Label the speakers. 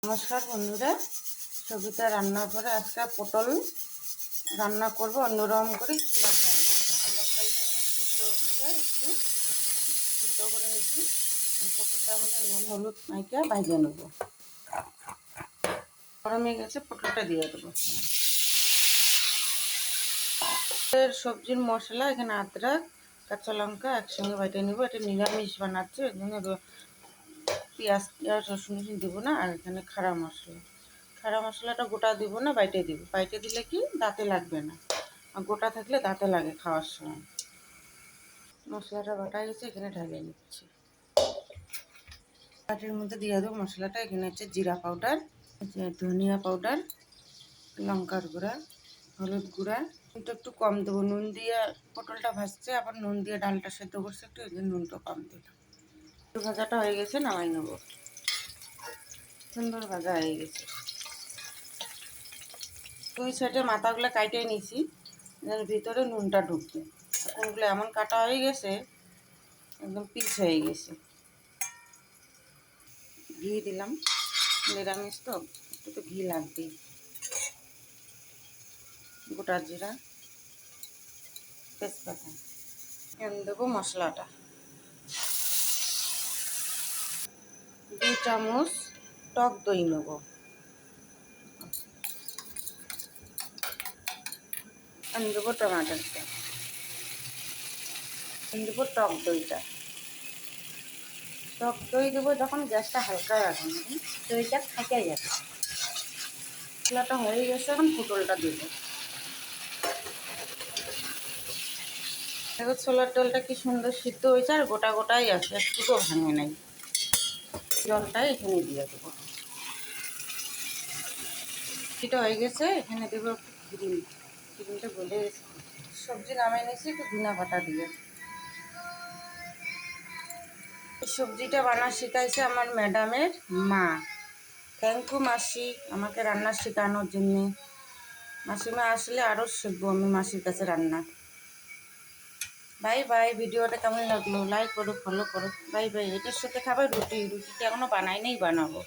Speaker 1: নমস্কার বন্ধুরা, সবিতা রান্নার পরে আজকে পটল রান্না করব অন্যরকম করে। ছোলার ডাল সিদ্ধ হচ্ছে, একটু সিদ্ধ করে নিচ্ছি। পটলটা আমাদের নুন হলুদ মাইকা ভাজে নেব। গরম হয়ে গেছে, পটলটা দিয়ে দেবো। সবজির মশলা এখানে আদরক কাঁচা লঙ্কা একসঙ্গে বেটে নেব। এটা নিরামিষ বানাচ্ছে, ওই জন্য পেঁয়াজ রসুন দেবো না। আর এখানে খাড়া মশলাটা গোটা দিব না, বাইটে দিব। বাইটে দিলে কি দাঁতে লাগবে না, আর গোটা থাকলে দাঁতে লাগে খাওয়ার সময়। মশলাটা বাটা গেছে, এখানে ঢালিয়ে নিচ্ছি। বাটির মধ্যে দিয়ে দেবো মশলাটা। এখানে হচ্ছে জিরা পাউডার, ধনিয়া পাউডার, লঙ্কার গুঁড়া, হলুদ গুঁড়া। একটু কম দেবো, নুন দিয়ে পটলটা ভাজছে, আবার নুন দিয়ে ডালটা সেদ্ধ করছে একটু, এই জন্য নুনটা কম দিলাম। একটু ভাজাটা হয়ে গেছে, নামাই নেবো। সুন্দর ভাজা হয়ে গেছে। দুই সাইডে মাথাগুলো কাটে নিয়েছি, যেন ভিতরে নুনটা ঢুকবে। কোনগুলো এমন কাটা হয়ে গেছে, একদম পিস হয়ে গেছে। ঘি দিলাম, নিরামিষ তো একটু তো ঘি লাগবেই। গোটা জিরা, তেজপাতা। এখন দেবো মশলাটা। 2 চামচ টক দই নেব। আমি দেবো টমাটোরটা, আমি দেবো টক দইটা। টক দই দেবো যখন গ্যাসটা হালকা রাখুন, দইটা থাকে যাবে। মশলাটা হয়ে গেছে, এখন পটলটা দেবো। দেখো ছোলার ডালটা কি সুন্দর সিদ্ধ হয়েছে, আর গোটা গোটাই আছে, একটুকু ভাঙে নাই। জলটা এখানে দিয়ে দেবো। এটা হয়ে গেছে, এখানে দেবো ক্রিম। ক্রিমটা গলে গেছে। সবজি নামিয়ে নিয়েছি একটু ধনিয়া পাতা দিয়ে। এই সবজিটা বানা শেখাইছে আমার ম্যাডামের মা। থ্যাংক ইউ মাসি, আমাকে রান্না শেখানোর জন্যে। মাসিমা আসলে আরও শিখবো আমি মাসির কাছে রান্না। Bye bye. ভিডিওটা কেমন লাগলো লাইক করো, ফলো করো। Bye bye. এটার সাথে খাবার রুটিটা এখনও বানাই নাই, বানাবো।